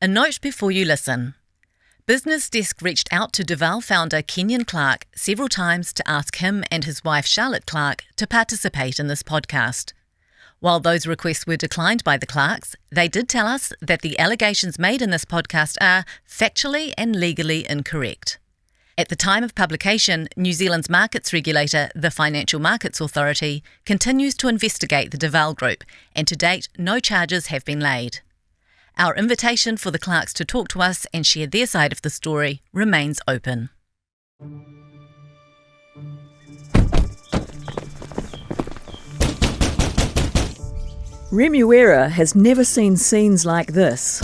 A note before you listen. BusinessDesk reached out to Duval founder Kenyon Clarke several times to ask him and his wife Charlotte Clarke to participate in this podcast. While those requests were declined by the Clarkes, they did tell us that the allegations made in this podcast are factually and legally incorrect. At the time of publication, New Zealand's markets regulator, the Financial Markets Authority, continues to investigate the Duval Group, and to date, no charges have been laid. Our invitation for the Clarkes to talk to us and share their side of the story remains open. Remuera has never seen scenes like this.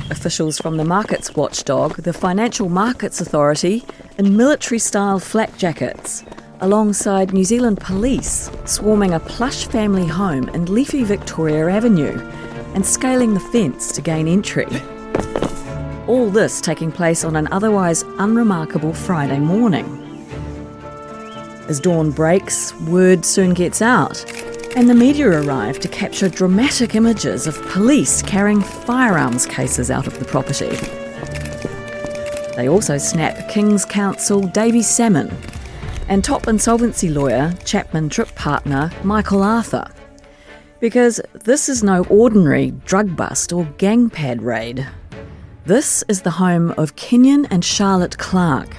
Officials from the markets watchdog, the Financial Markets Authority, in military-style flak jackets, alongside New Zealand police swarming a plush family home in leafy Victoria Avenue and scaling the fence to gain entry. All this taking place on an otherwise unremarkable Friday morning. As dawn breaks, word soon gets out, and the media arrive to capture dramatic images of police carrying firearms cases out of the property. They also snap King's Counsel Davy Salmon and top insolvency lawyer, Chapman Tripp partner Michael Arthur. Because this is no ordinary drug bust or gang pad raid. This is the home of Kenyon and Charlotte Clarke,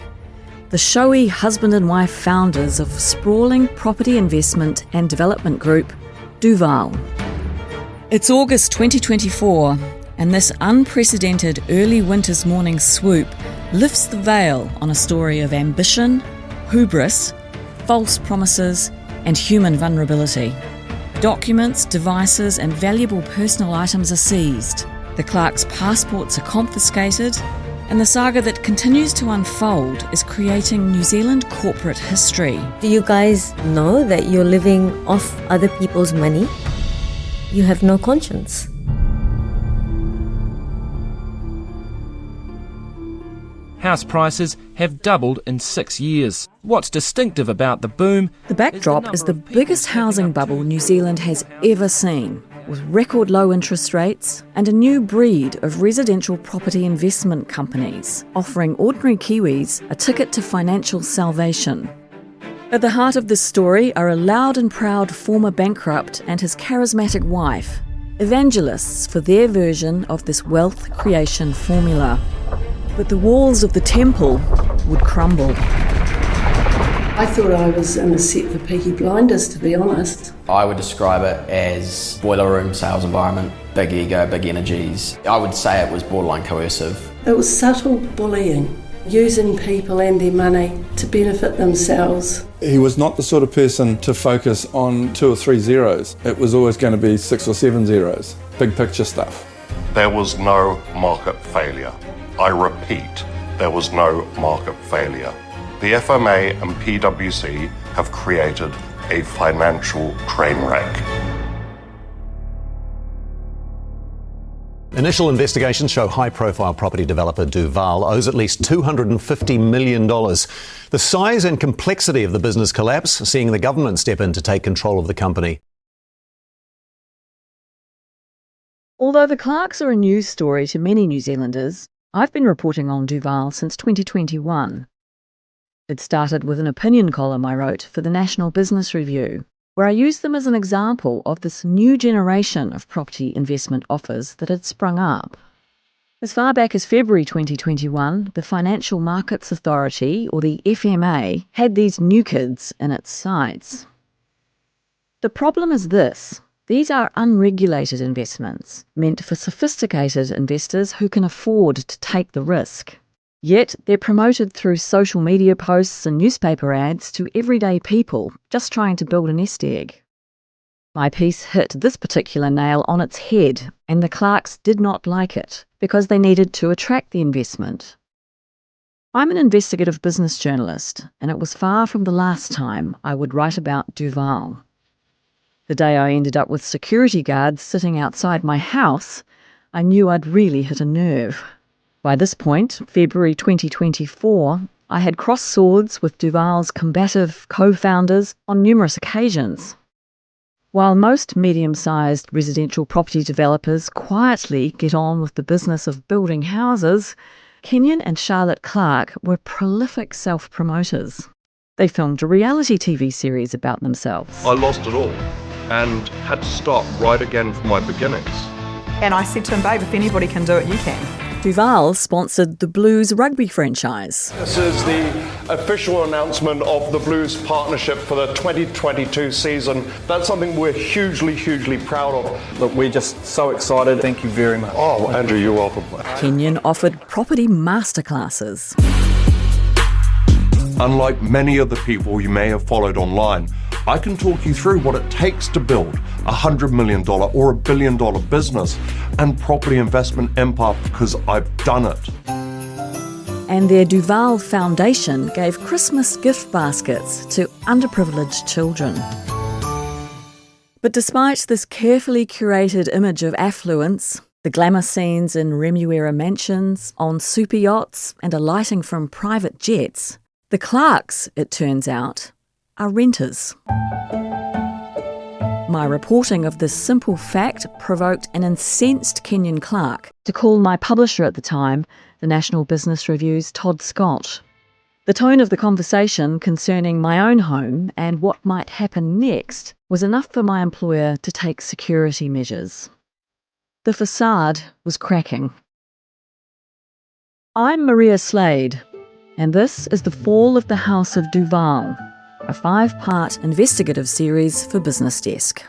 the showy husband and wife founders of sprawling property investment and development group, Duval. It's August 2024, and this unprecedented early winter's morning swoop lifts the veil on a story of ambition, hubris, false promises, and human vulnerability. Documents, devices, and valuable personal items are seized. The Clarkes' passports are confiscated, and the saga that continues to unfold is creating New Zealand corporate history. Do you guys know that you're living off other people's money? You have no conscience. House prices have doubled in 6 years. What's distinctive about the boom? The backdrop is the biggest housing bubble New Zealand has ever seen, with record low interest rates and a new breed of residential property investment companies offering ordinary Kiwis a ticket to financial salvation. At the heart of this story are a loud and proud former bankrupt and his charismatic wife, evangelists for their version of this wealth creation formula. But the walls of the temple would crumble. I thought I was in a set for Peaky Blinders, to be honest. I would describe it as boiler room sales environment, big ego, big energies. I would say it was borderline coercive. It was subtle bullying, using people and their money to benefit themselves. He was not the sort of person to focus on 2 or 3 zeros. It was always going to be 6 or 7 zeros, big picture stuff. There was no market failure. I repeat, there was no market failure. The FMA and PwC have created a financial train wreck. Initial investigations show high-profile property developer Duval owes at least $250 million. The size and complexity of the business collapse, seeing the government step in to take control of the company. Although the Clarkes are a news story to many New Zealanders, I've been reporting on Duval since 2021. It started with an opinion column I wrote for the National Business Review, where I used them as an example of this new generation of property investment offers that had sprung up. As far back as February 2021, the Financial Markets Authority, or the FMA, had these new kids in its sights. The problem is this. These are unregulated investments, meant for sophisticated investors who can afford to take the risk. Yet they're promoted through social media posts and newspaper ads to everyday people just trying to build a nest egg. My piece hit this particular nail on its head, and the Clarkes did not like it because they needed to attract the investment. I'm an investigative business journalist, and it was far from the last time I would write about Duval. The day I ended up with security guards sitting outside my house, I knew I'd really hit a nerve. By this point, February 2024, I had crossed swords with Duval's combative co-founders on numerous occasions. While most medium-sized residential property developers quietly get on with the business of building houses, Kenyon and Charlotte Clarke were prolific self-promoters. They filmed a reality TV series about themselves. I lost it all and had to start right again from my beginnings. And I said to him, babe, if anybody can do it, you can. Duval sponsored the Blues rugby franchise. This is the official announcement of the Blues partnership for the 2022 season. That's something we're hugely, hugely proud of. Look, we're just so excited. Thank you very much. Oh, Andrew, you're welcome. Kenyon offered property masterclasses. Unlike many of the people you may have followed online, I can talk you through what it takes to build a $100 million or a $1 billion business and property investment empire because I've done it. And their Duval Foundation gave Christmas gift baskets to underprivileged children. But despite this carefully curated image of affluence, the glamour scenes in Remuera mansions, on super yachts, and alighting from private jets, the Clarkes, it turns out, are renters. My reporting of this simple fact provoked an incensed Kenyon Clarke to call my publisher at the time, the National Business Review's Todd Scott. The tone of the conversation concerning my own home and what might happen next was enough for my employer to take security measures. The facade was cracking. I'm Maria Slade, and this is The Fall of the House of Duval, a 5-part investigative series for BusinessDesk.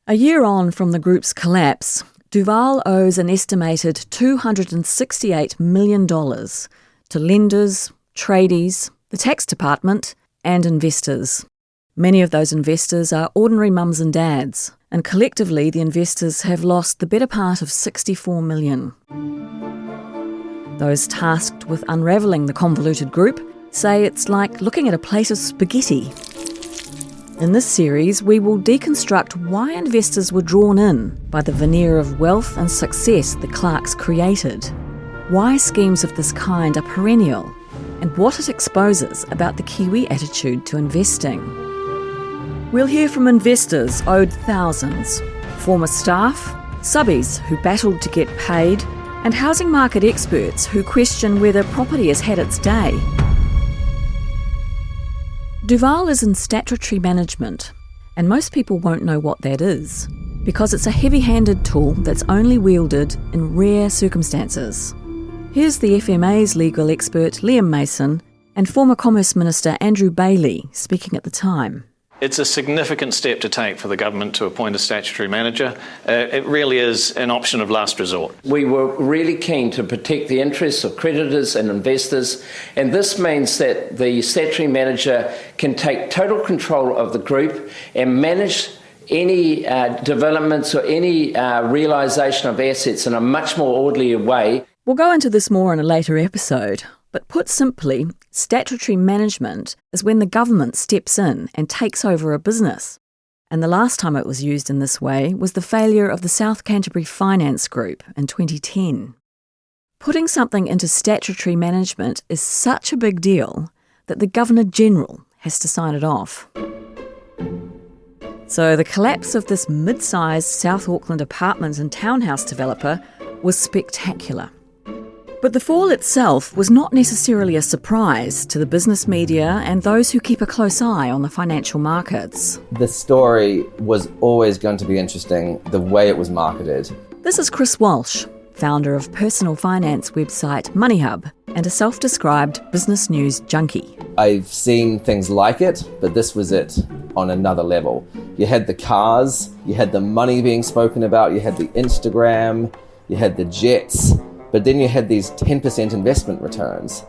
A year on from the group's collapse, Duval owes an estimated $268 million to lenders, tradies, the tax department, and investors. Many of those investors are ordinary mums and dads, and collectively the investors have lost the better part of $64 million. Those tasked with unravelling the convoluted group say it's like looking at a plate of spaghetti. In this series, we will deconstruct why investors were drawn in by the veneer of wealth and success the Clarkes created, why schemes of this kind are perennial, and what it exposes about the Kiwi attitude to investing. We'll hear from investors owed thousands, former staff, subbies who battled to get paid, and housing market experts who question whether property has had its day. Duval is in statutory management, and most people won't know what that is, because it's a heavy-handed tool that's only wielded in rare circumstances. Here's the FMA's legal expert Liam Mason and former Commerce Minister Andrew Bailey speaking at the time. It's a significant step to take for the government to appoint a statutory manager. It really is an option of last resort. We were really keen to protect the interests of creditors and investors, and this means that the statutory manager can take total control of the group and manage any developments or any realisation of assets in a much more orderly way. We'll go into this more in a later episode. But put simply, statutory management is when the government steps in and takes over a business. And the last time it was used in this way was the failure of the South Canterbury Finance Group in 2010. Putting something into statutory management is such a big deal that the Governor-General has to sign it off. So the collapse of this mid-sized South Auckland apartment and townhouse developer was spectacular. But the fall itself was not necessarily a surprise to the business media and those who keep a close eye on the financial markets. The story was always going to be interesting, the way it was marketed. This is Chris Walsh, founder of personal finance website MoneyHub and a self-described business news junkie. I've seen things like it, but this was it on another level. You had the cars, you had the money being spoken about, you had the Instagram, you had the jets. But then you had these 10% investment returns.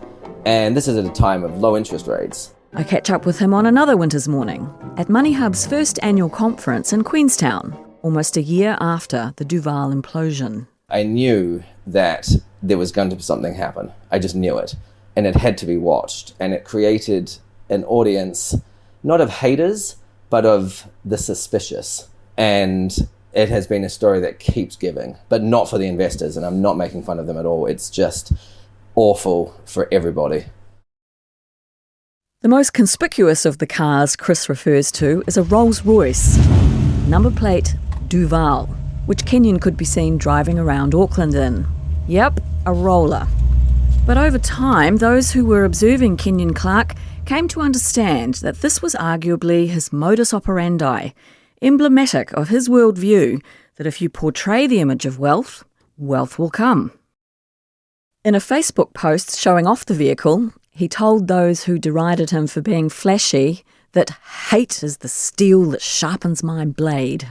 And this is at a time of low interest rates. I catch up with him on another winter's morning at MoneyHub's first annual conference in Queenstown, almost a year after the Duval implosion. I knew that there was going to be something happen. I just knew it. And it had to be watched. And it created an audience, not of haters, but of the suspicious. And it has been a story that keeps giving, but not for the investors, and I'm not making fun of them at all. It's just awful for everybody. The most conspicuous of the cars Chris refers to is a Rolls-Royce, number plate Duval, which Kenyon could be seen driving around Auckland in. Yep, a roller. But over time, those who were observing Kenyon Clarke came to understand that this was arguably his modus operandi, emblematic of his worldview that if you portray the image of wealth, wealth will come. In a Facebook post showing off the vehicle, he told those who derided him for being flashy that hate is the steel that sharpens my blade.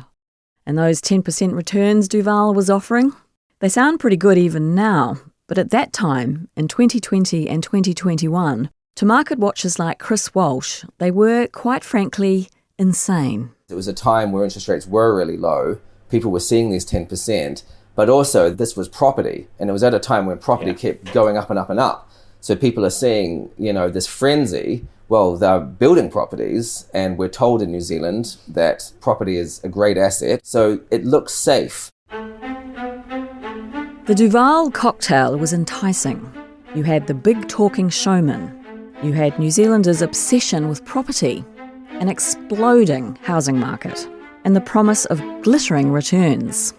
And those 10% returns Duval was offering, they sound pretty good even now, but at that time, in 2020 and 2021, to market watchers like Chris Walsh, they were, quite frankly, insane. It was a time where interest rates were really low, people were seeing these 10%, but also this was property, and it was at a time when property kept going up and up and up. So people are seeing, this frenzy. Well, they're building properties, and we're told in New Zealand that property is a great asset, so it looks safe. The Duval cocktail was enticing. You had the big talking showman. You had New Zealanders' obsession with property, an exploding housing market, and the promise of glittering returns.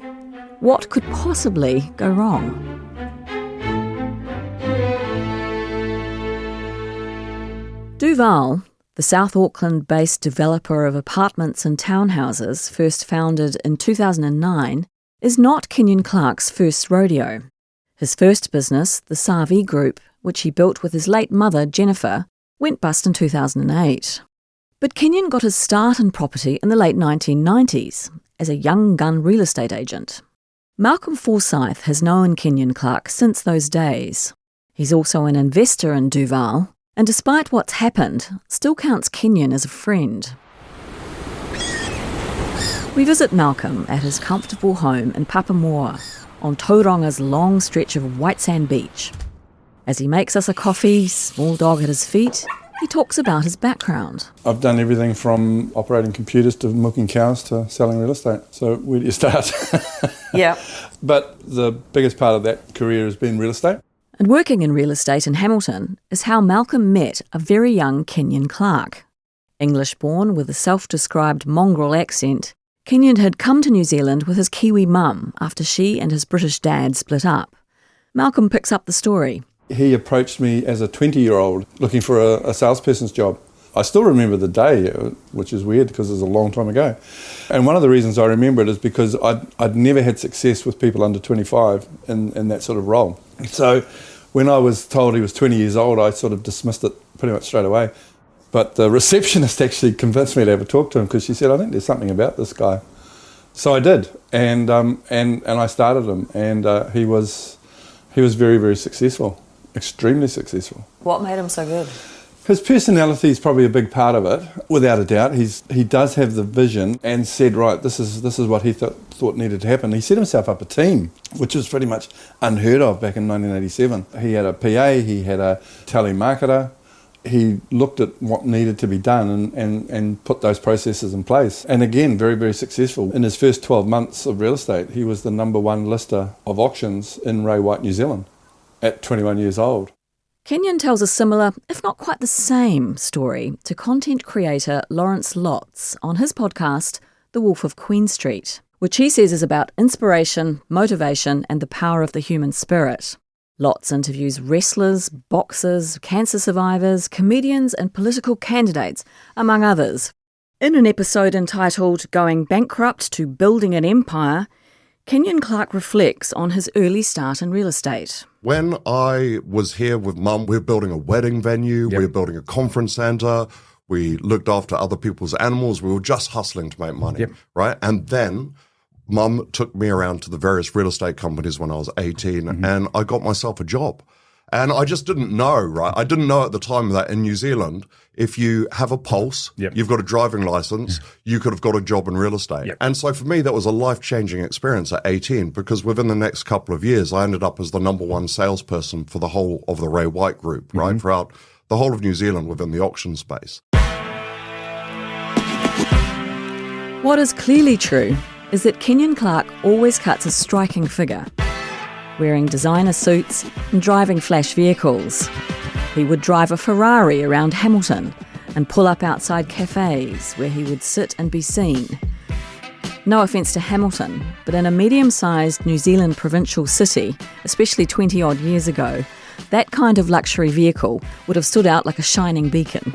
What could possibly go wrong? Duval, the South Auckland-based developer of apartments and townhouses, first founded in 2009, is not Kenyon Clarke's first rodeo. His first business, the Savi Group, which he built with his late mother, Jennifer, went bust in 2008. But Kenyon got his start in property in the late 1990s as a young gun real estate agent. Malcolm Forsyth has known Kenyon Clarke since those days. He's also an investor in Duval, and despite what's happened, still counts Kenyon as a friend. We visit Malcolm at his comfortable home in Papamoa, on Tauronga's long stretch of white sand beach. As he makes us a coffee, small dog at his feet, he talks about his background. I've done everything from operating computers to milking cows to selling real estate. So where do you start? Yeah. But the biggest part of that career has been real estate. And working in real estate in Hamilton is how Malcolm met a very young Kenyon Clarke. English-born with a self-described mongrel accent, Kenyon had come to New Zealand with his Kiwi mum after she and his British dad split up. Malcolm picks up the story. He approached me as a 20-year-old looking for a salesperson's job. I still remember the day, which is weird because it was a long time ago. And one of the reasons I remember it is because I'd never had success with people under 25 in that sort of role. So when I was told he was 20 years old, I sort of dismissed it pretty much straight away. But the receptionist actually convinced me to have a talk to him because she said, I think there's something about this guy. So I did, and I started him, and he was very, very successful, extremely successful. What made him so good? His personality is probably a big part of it, without a doubt. He does have the vision and said, right, this is what he thought needed to happen. He set himself up a team, which was pretty much unheard of back in 1987. He had a PA, he had a telemarketer. He looked at what needed to be done and put those processes in place. And again, very, very successful. In his first 12 months of real estate, he was the #1 lister of auctions in Ray White, New Zealand, at 21 years old. Kenyon tells a similar, if not quite the same, story to content creator Lawrence Lotz on his podcast, The Wolf of Queen Street, which he says is about inspiration, motivation, and the power of the human spirit. Lotz interviews wrestlers, boxers, cancer survivors, comedians, and political candidates, among others. In an episode entitled Going Bankrupt to Building an Empire, Kenyon Clarke reflects on his early start in real estate. When I was here with Mum, we were building a wedding venue, we were building a conference centre, we looked after other people's animals, we were just hustling to make money, right? And then Mum took me around to the various real estate companies when I was 18 and I got myself a job. And I just didn't know, right? I didn't know at the time that in New Zealand, if you have a pulse, you've got a driving license, you could have got a job in real estate. And so for me, that was a life-changing experience at 18 because within the next couple of years, I ended up as the #1 salesperson for the whole of the Ray White Group, right? Throughout the whole of New Zealand within the auction space. What is clearly true is that Kenyon Clarke always cuts a striking figure, wearing designer suits and driving flash vehicles. He would drive a Ferrari around Hamilton, and pull up outside cafes where he would sit and be seen. No offence to Hamilton, but in a medium-sized New Zealand provincial city, especially 20-odd years ago, that kind of luxury vehicle would have stood out like a shining beacon.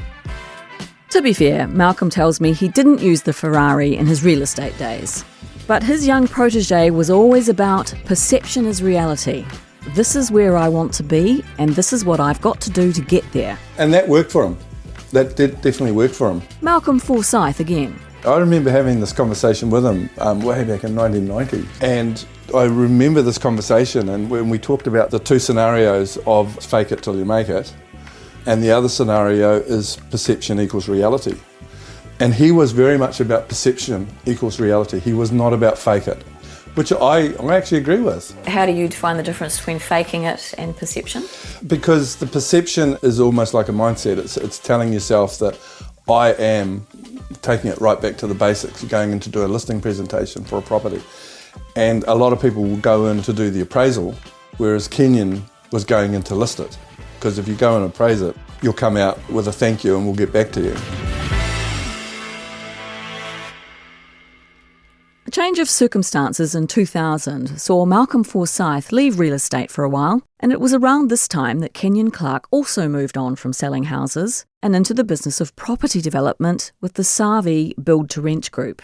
To be fair, Malcolm tells me he didn't use the Ferrari in his real estate days. But his young protégé was always about perception is reality. This is where I want to be, and this is what I've got to do to get there. And that worked for him. That did definitely work for him. Malcolm Forsyth again. I remember having this conversation with him way back in 1990. And I remember this conversation, and when we talked about the two scenarios of fake it till you make it, and the other scenario is perception equals reality. And he was very much about perception equals reality. He was not about fake it, which I actually agree with. How do you define the difference between faking it and perception? Because the perception is almost like a mindset. It's telling yourself that I am taking it right back to the basics, going in to do a listing presentation for a property. And a lot of people will go in to do the appraisal, whereas Kenyon was going in to list it. Because if you go and appraise it, you'll come out with a thank you and we'll get back to you. A change of circumstances in 2000 saw Malcolm Forsyth leave real estate for a while, and it was around this time that Kenyon Clarke also moved on from selling houses and into the business of property development with the Savi build-to-rent group.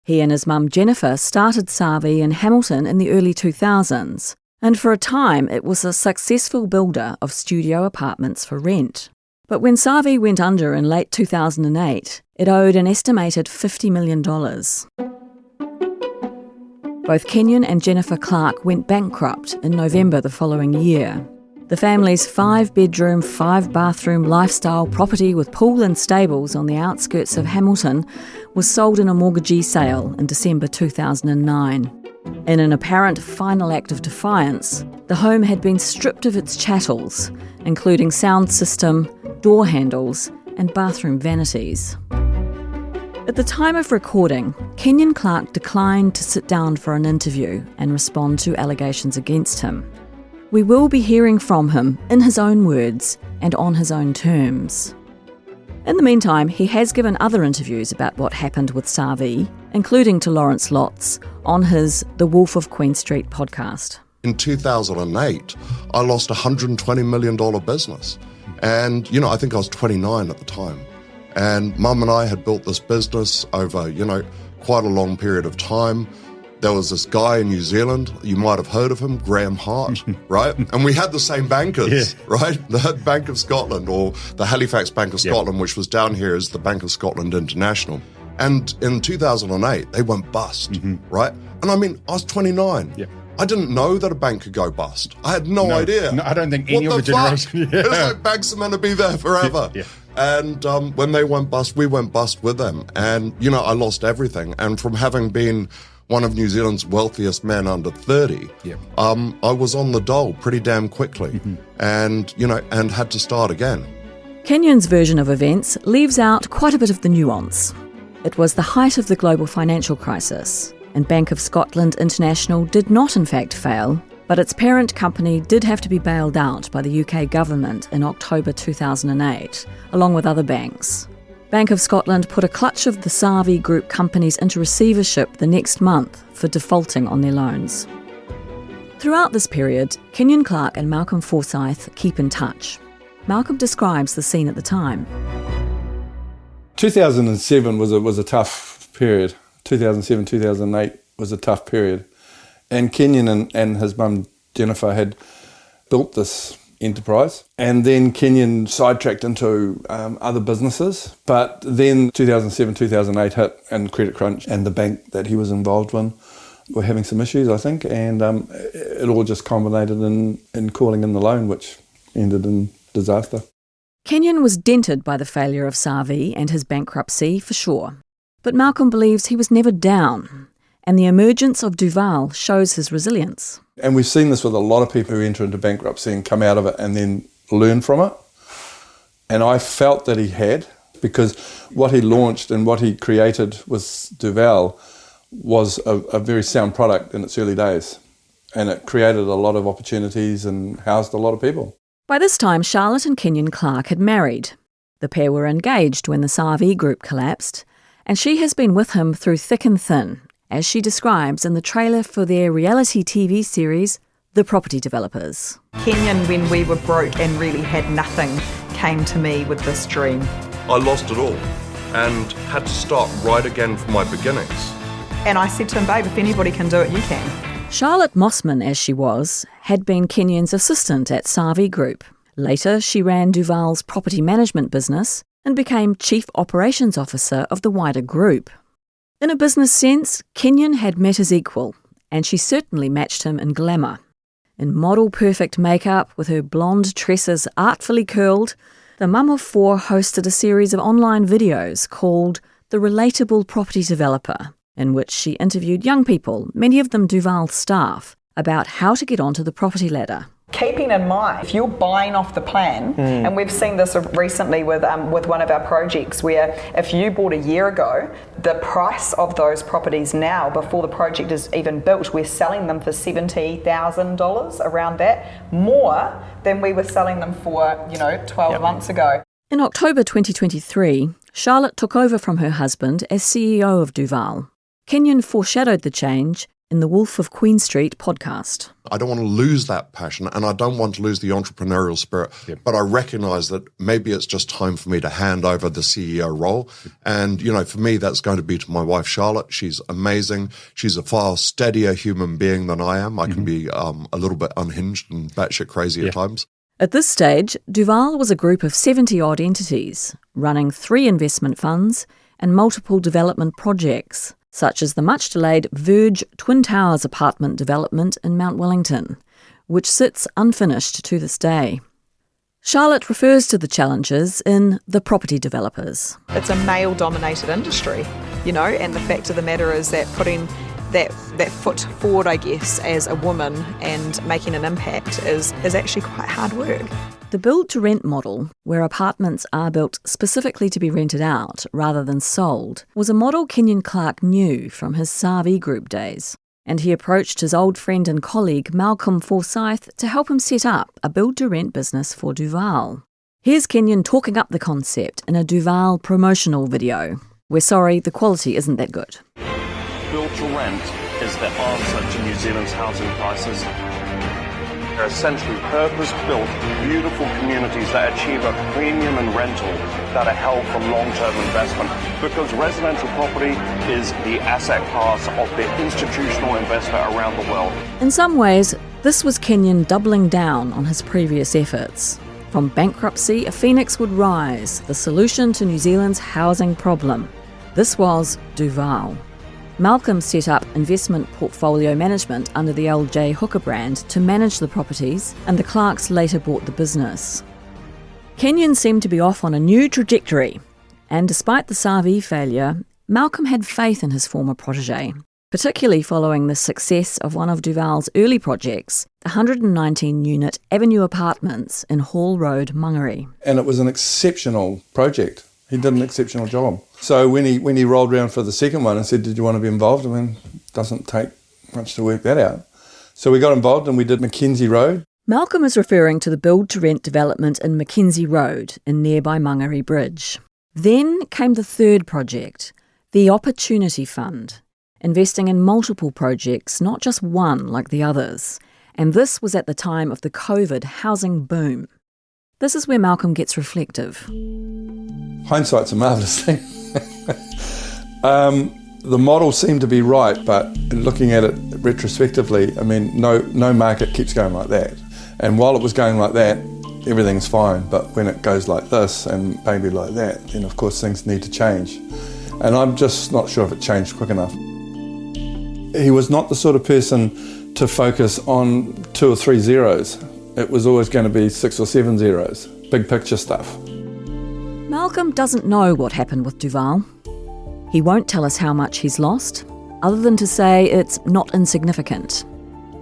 He and his mum Jennifer started Savi in Hamilton in the early 2000s, and for a time it was a successful builder of studio apartments for rent. But when Savi went under in late 2008, it owed an estimated $50 million. Both Kenyon and Jennifer Clarke went bankrupt in November the following year. The family's 5-bedroom, 5-bathroom lifestyle property with pool and stables on the outskirts of Hamilton was sold in a mortgagee sale in December 2009. In an apparent final act of defiance, the home had been stripped of its chattels, including sound system, door handles, and bathroom vanities. At the time of recording, Kenyon Clarke declined to sit down for an interview and respond to allegations against him. We will be hearing from him in his own words and on his own terms. In the meantime, he has given other interviews about what happened with Savi, including to Lawrence Lotz, on his The Wolf of Queen Street podcast. In 2008, I lost a $120 million business. And, I think I was 29 at the time. And Mum and I had built this business over, quite a long period of time. There was this guy in New Zealand, you might have heard of him, Graham Hart, right? And we had the same bankers, right? The Bank of Scotland, or the Halifax Bank of Scotland, which was down here as the Bank of Scotland International. And in 2008, they went bust, right? And I was 29. Yeah. I didn't know that a bank could go bust. I had no idea. No, I don't think any of the generation. It's like banks are meant to be there forever. And when they went bust, we went bust with them. And, I lost everything. And from having been one of New Zealand's wealthiest men under 30, I was on the dole pretty damn quickly and had to start again. Kenyon's version of events leaves out quite a bit of the nuance. It was the height of the global financial crisis, and Bank of Scotland International did not in fact fail, but its parent company did have to be bailed out by the UK government in October 2008, along with other banks. Bank of Scotland put a clutch of the Savi Group companies into receivership the next month for defaulting on their loans. Throughout this period, Kenyon Clarke and Malcolm Forsyth keep in touch. Malcolm describes the scene at the time. 2007 was a tough period. 2007, 2008 was a tough period. And Kenyon and his mum Jennifer had built this enterprise. And then Kenyon sidetracked into other businesses. But then 2007, 2008 hit, and credit crunch, and the bank that he was involved in were having some issues, I think. And it all just culminated in calling in the loan, which ended in disaster. Kenyon was dented by the failure of Savi and his bankruptcy, for sure. But Malcolm believes he was never down, and the emergence of Duval shows his resilience. And we've seen this with a lot of people who enter into bankruptcy and come out of it and then learn from it. And I felt that he had, because what he launched and what he created with Duval was a very sound product in its early days. And it created a lot of opportunities and housed a lot of people. By this time, Charlotte and Kenyon Clarke had married. The pair were engaged when the SARV group collapsed, and she has been with him through thick and thin, as she describes in the trailer for their reality TV series, The Property Developers. Kenyon, when we were broke and really had nothing, came to me with this dream. I lost it all and had to start right again from my beginnings. And I said to him, babe, if anybody can do it, you can. Charlotte Mossman, as she was, had been Kenyon's assistant at SARV Group. Later, she ran Duval's property management business and became Chief Operations Officer of the wider group. In a business sense, Kenyon had met his equal, and she certainly matched him in glamour. In model-perfect makeup, with her blonde tresses artfully curled, the mum of four hosted a series of online videos called The Relatable Property Developer, in which she interviewed young people, many of them Duval staff, about how to get onto the property ladder. Keeping in mind, if you're buying off the plan, and we've seen this recently with one of our projects where if you bought a year ago, the price of those properties now, before the project is even built, we're selling them for $70,000, around that, more than we were selling them for, 12 months ago. In October 2023, Charlotte took over from her husband as CEO of Duval. Kenyon foreshadowed the change in the Wolf of Queen Street podcast. I don't want to lose that passion and I don't want to lose the entrepreneurial spirit, but I recognise that maybe it's just time for me to hand over the CEO role. And, for me, that's going to be to my wife, Charlotte. She's amazing. She's a far steadier human being than I am. I can be a little bit unhinged and batshit crazy at times. At this stage, Duval was a group of 70-odd entities, running 3 investment funds and multiple development projects, such as the much-delayed Verge Twin Towers apartment development in Mount Wellington, which sits unfinished to this day. Charlotte refers to the challenges in The Property Developers. It's a male-dominated industry, and the fact of the matter is that putting that foot forward, I guess, as a woman and making an impact is actually quite hard work. The build-to-rent model, where apartments are built specifically to be rented out rather than sold, was a model Kenyon Clarke knew from his SARV Group days, and he approached his old friend and colleague Malcolm Forsyth to help him set up a build-to-rent business for Duval. Here's Kenyon talking up the concept in a Duval promotional video. We're sorry, the quality isn't that good. Build-to-rent is the answer to New Zealand's housing crisis. They're essentially purpose-built, beautiful communities that achieve a premium in rental that are held for long-term investment, because residential property is the asset class of the institutional investor around the world. In some ways, this was Kenyon doubling down on his previous efforts. From bankruptcy, a phoenix would rise, the solution to New Zealand's housing problem. This was Duval. Malcolm set up investment portfolio management under the LJ Hooker brand to manage the properties, and the Clarkes later bought the business. Kenyon seemed to be off on a new trajectory, and despite the SARV failure, Malcolm had faith in his former protégé, particularly following the success of one of Duval's early projects, the 119-unit Avenue Apartments in Hall Road, Mangere. And it was an exceptional project. He did an exceptional job. So when he rolled around for the second one and said, did you want to be involved? It doesn't take much to work that out. So we got involved and we did Mackenzie Road. Malcolm is referring to the build-to-rent development in Mackenzie Road in nearby Mangere Bridge. Then came the third project, the Opportunity Fund, investing in multiple projects, not just one like the others. And this was at the time of the COVID housing boom. This is where Malcolm gets reflective. Hindsight's a marvellous thing. The model seemed to be right, but looking at it retrospectively, no market keeps going like that. And while it was going like that, everything's fine. But when it goes like this and maybe like that, then of course things need to change. And I'm just not sure if it changed quick enough. He was not the sort of person to focus on 2 or 3 zeros. It was always going to be 6 or 7 zeros, big picture stuff. Malcolm doesn't know what happened with Duval. He won't tell us how much he's lost, other than to say it's not insignificant.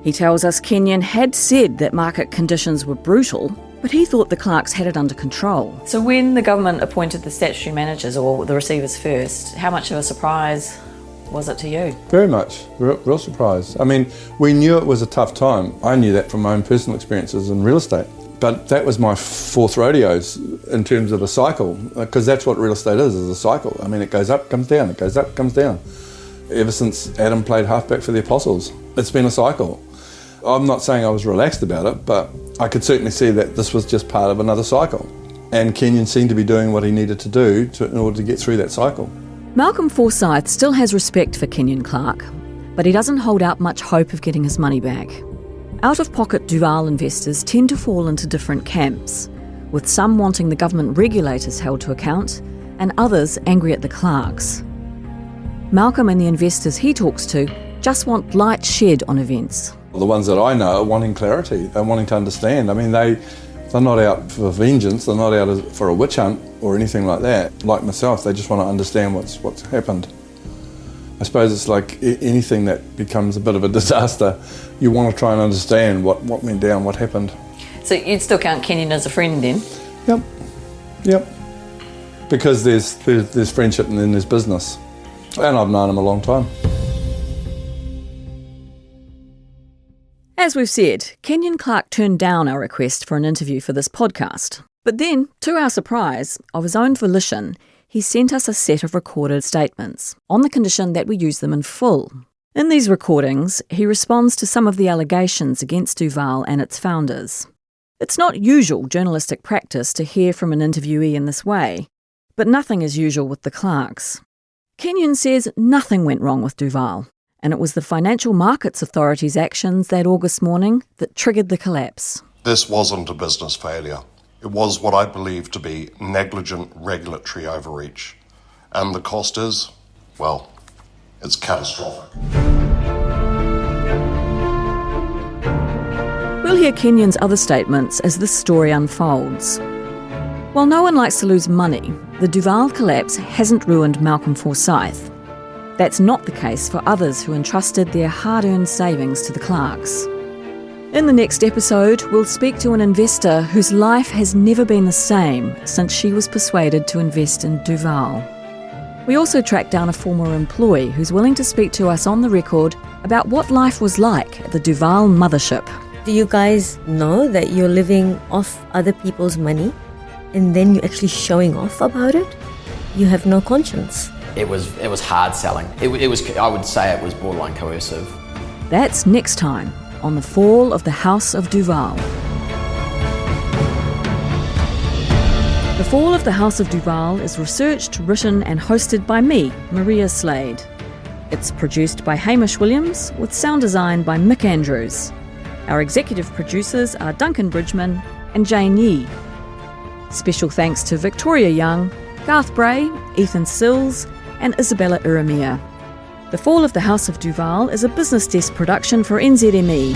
He tells us Kenyon had said that market conditions were brutal, but he thought the Clarkes had it under control. So when the government appointed the statutory managers, or the receivers first, how much of a surprise was it to you? Very much. Real surprise. We knew it was a tough time. I knew that from my own personal experiences in real estate. But that was my fourth rodeos in terms of a cycle, because that's what real estate is a cycle. I mean, it goes up, comes down, it goes up, comes down. Ever since Adam played halfback for the Apostles, it's been a cycle. I'm not saying I was relaxed about it, but I could certainly see that this was just part of another cycle. And Kenyon seemed to be doing what he needed to do in order to get through that cycle. Malcolm Forsyth still has respect for Kenyon Clarke, but he doesn't hold out much hope of getting his money back. Out-of-pocket Duval investors tend to fall into different camps, with some wanting the government regulators held to account and others angry at the Clarkes. Malcolm and the investors he talks to just want light shed on events. The ones that I know are wanting clarity, they're wanting to understand. I mean, they're not out for vengeance, they're not out for a witch hunt or anything like that. Like myself, they just want to understand what's happened. I suppose it's like anything that becomes a bit of a disaster. You want to try and understand what went down, what happened. So you'd still count Kenyon as a friend then? Yep. Because there's friendship and then there's business. And I've known him a long time. As we've said, Kenyon Clarke turned down our request for an interview for this podcast. But then, to our surprise, of his own volition, he sent us a set of recorded statements, on the condition that we use them in full. In these recordings, he responds to some of the allegations against Duval and its founders. It's not usual journalistic practice to hear from an interviewee in this way, but nothing is usual with the Clarkes. Kenyon says nothing went wrong with Duval, and it was the Financial Markets Authority's actions that August morning that triggered the collapse. This wasn't a business failure. It was what I believe to be negligent regulatory overreach. And the cost is, well, it's catastrophic. We'll hear Kenyon's other statements as this story unfolds. While no one likes to lose money, the Duval collapse hasn't ruined Malcolm Forsyth. That's not the case for others who entrusted their hard-earned savings to the Clarkes. In the next episode, we'll speak to an investor whose life has never been the same since she was persuaded to invest in Duval. We also track down a former employee who's willing to speak to us on the record about what life was like at the Duval mothership. Do you guys know that you're living off other people's money and then you're actually showing off about it? You have no conscience. It was hard selling. It was I would say it was borderline coercive. That's next time on The Fall of the House of Duval. The Fall of the House of Duval is researched, written and hosted by me, Maria Slade. It's produced by Hamish Williams with sound design by Mick Andrews. Our executive producers are Duncan Bridgeman and Jane Yee. Special thanks to Victoria Young, Garth Bray, Ethan Sills and Isabella Iramia. The Fall of the House of Duval is a Business Desk production for NZME.